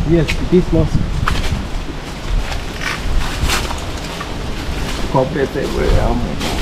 Yes, it is mosque. Corporates everywhere. Oh my God.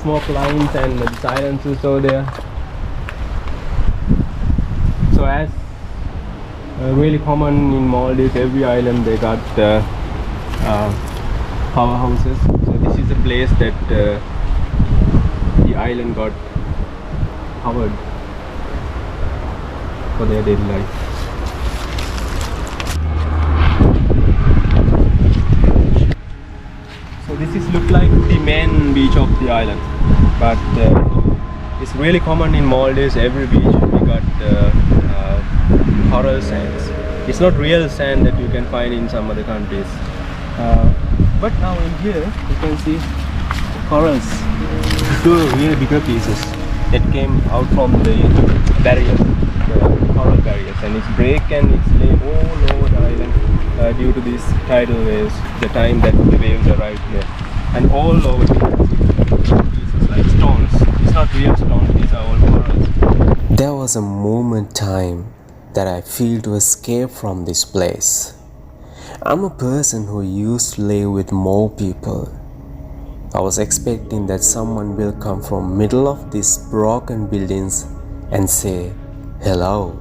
smoke lines and the silencers over there. So as really common in Maldives, every island they got powerhouses. So this is a place that the island got powered for their daily life. So this is look like the main beach of the island, but it's really common in Maldives. Every beach we got coral sands. It's not real sand that you can find in some other countries, but now in here you can see corals. Two really bigger pieces that came out from the barriers, the coral barriers, and it's break and it's laid all over the island. due to these tidal waves, the time that the waves arrive here. And all over pieces like stones. It's not real stones, these are all corals. There was a moment time that I feel to escape from this place. I'm a person who used to live with more people. I was expecting that someone will come from middle of these broken buildings and say hello.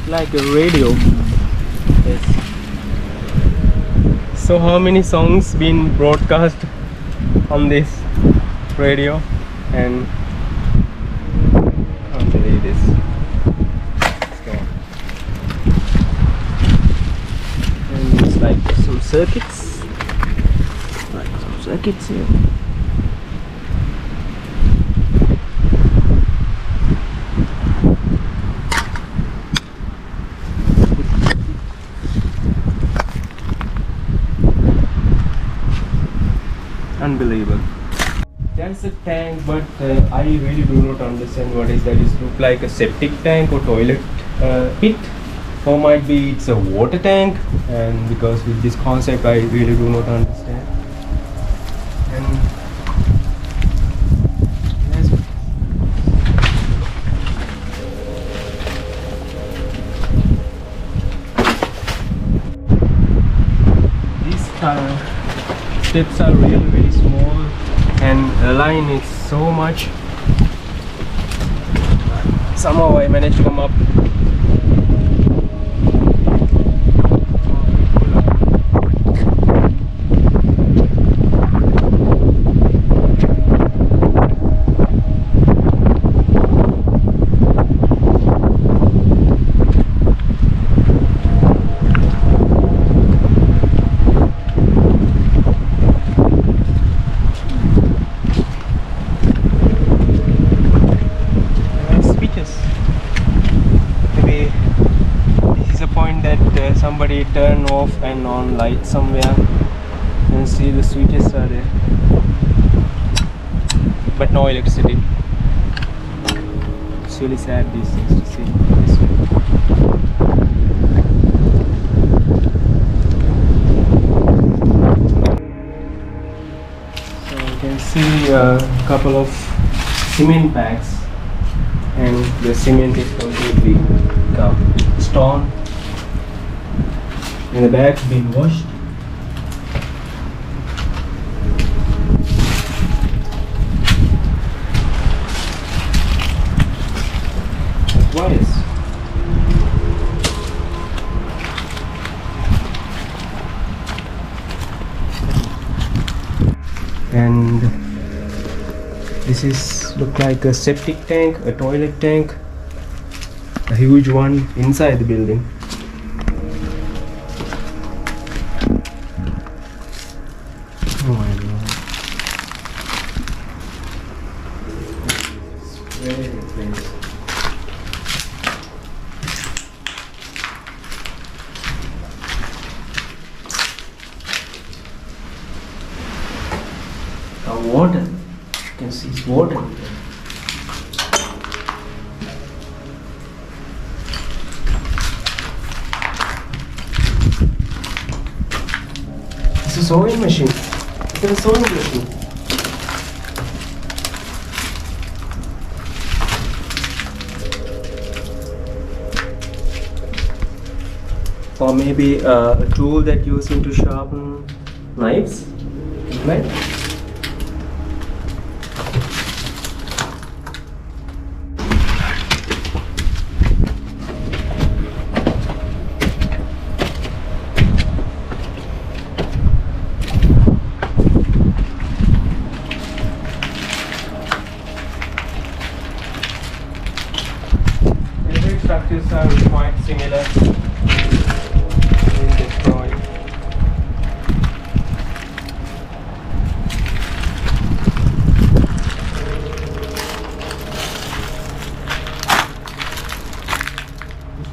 Like a radio. Yes. So how many songs been broadcast on this radio? And I can't believe this. Let's go. And it's like some circuits. Like some circuits here. Unbelievable. There's a tank, but I really do not understand what is that. It looks like a septic tank or toilet pit, or might be it's a water tank. And because with this concept, I really do not understand. And these steps are really very small, and the line is so much. Somehow I managed to come up. Somebody turn off and on light somewhere, and see the switches are there, but no electricity. It's really sad these things to see this way. So you can see a couple of cement bags, and the cement is completely stone. And the bag's been washed. Wires. And this is look like a septic tank, a toilet tank, a huge one inside the building. Very nice place. Water. You can see it's water. It's a sewing machine. It's a sewing machine. Or maybe a tool that using to sharpen knives, right? Structures are quite similar in this drawing. It's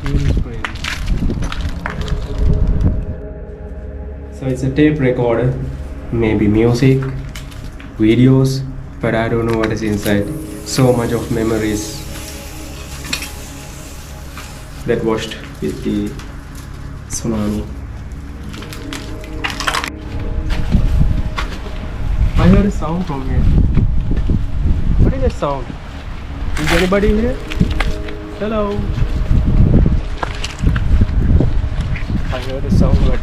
really strange. So it's a tape recorder, maybe music, videos, but I don't know what is inside. So much of memories that washed with the tsunami. I heard a sound from here. What is that sound? Is anybody here? Hello? I heard a sound, but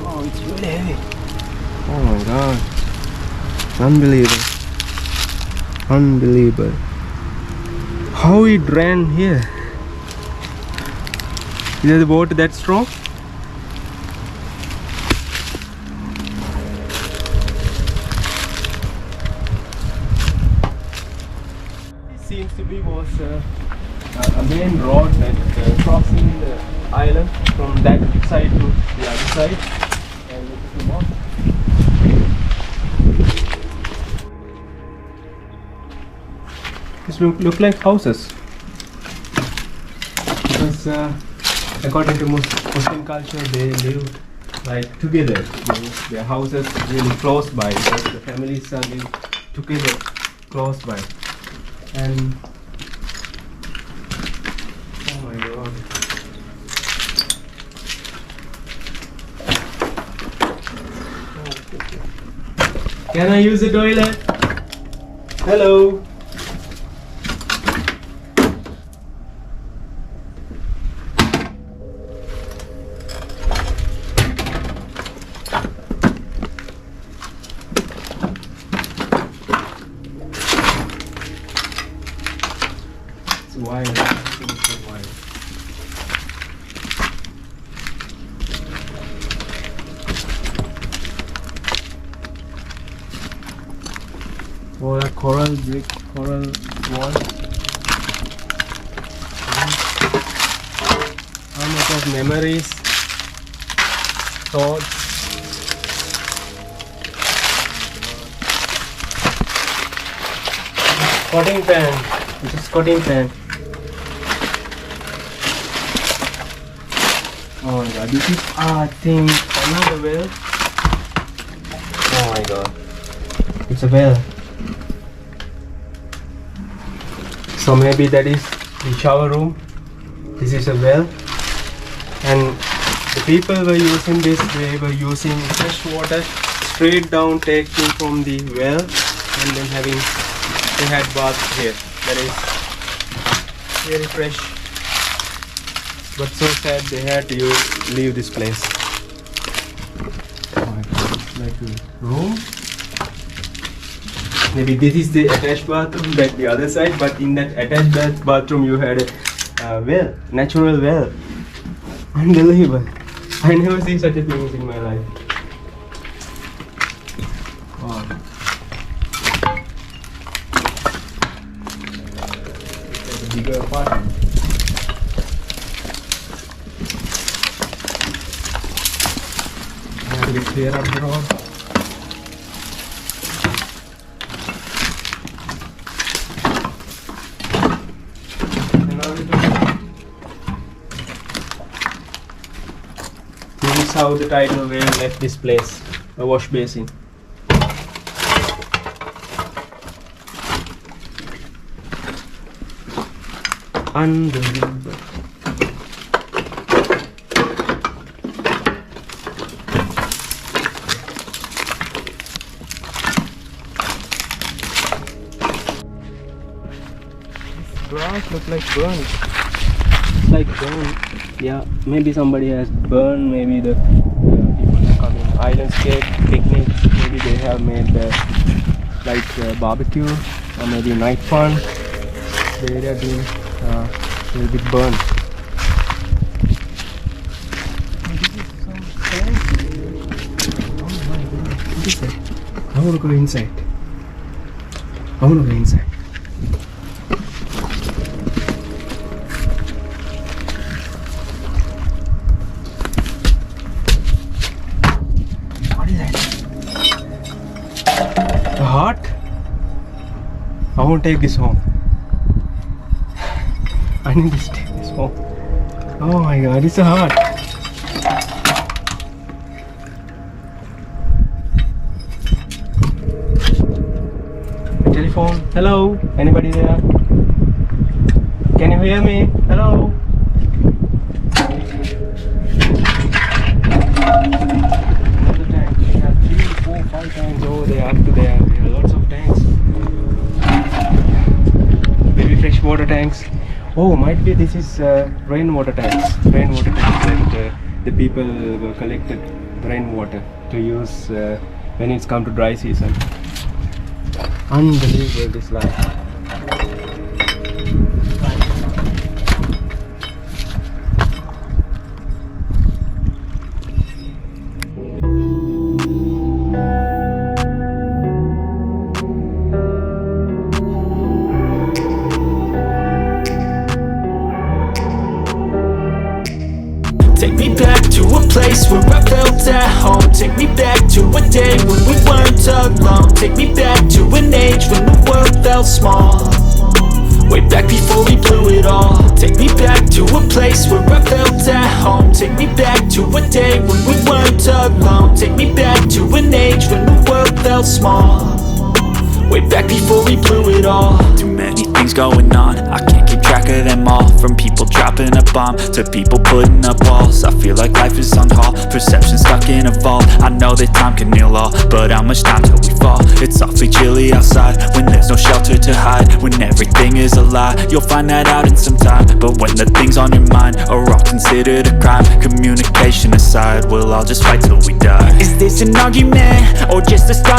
oh, it's really heavy. Oh my god. Unbelievable. How it ran here? Is the boat that strong? This seems to be was a main road that crossing the island from that side to the other side. And this is the boat. This look like houses, because according to Muslim culture they lived like together. Their houses really close by, because the families are living together close by. And oh my god, can I use the toilet? Hello. Why? Oh, a coral brick, coral wall. How much of memories, thoughts. Cutting pan. This is cutting pan. Oh my god, this is I think another well. Oh my god, it's a well. So maybe that is the shower room. This is a well, and the people were using this. They were using fresh water straight down, taking from the well, and then they had bath here. That is very fresh. But so sad they had to leave this place. Oh my god, it's like a room. Maybe this is the attached bathroom, that the other side, but in that attached bathroom you had a well, natural well. Unbelievable. I never see such a thing in my life. Wow. It's like a bigger apartment. I have to clear up the road. is how the tidal wave left this place, a wash basin. Unbelievable. This grass looks like burnt. It's like burnt. Yeah, maybe somebody has burned. Maybe the people who come in islandscape picnics. Maybe they have made like barbecue or maybe night fun. The area being a little bit burned. Oh my god, what is that? I want to go inside. I want to go inside. What is that? The heart? I want to take this home. I need to take this home. Oh my god, it's a heart. Telephone. Hello? Anybody there? Can you hear me? Hello? Another tank. We have 3, 4, 5 tanks over there. Up to there. We have lots of tanks. Maybe fresh water tanks. Oh, might be this is rainwater tanks. Rainwater tanks that the people collected rainwater to use when it's come to dry season. Unbelievable, this life. Take me back to a place where I felt at home. Take me back to a day when we weren't alone. Take me back to an age when the world felt small. Way back before we blew it all. Take me back to a place where I felt at home. Take me back to a day when we weren't alone. Take me back to an age when the world felt small. Way back before we blew it all. Too many things going on, I can't keep track of them all. From people dropping a bomb to people putting up walls. I feel like life is on hold, perception stuck in a vault. I know that time can heal all, but how much time till we fall? It's awfully chilly outside when there's no shelter to hide. When everything is a lie, you'll find that out in some time. But when the things on your mind are all considered a crime, communication aside, we'll all just fight till we die. Is this an argument or just the start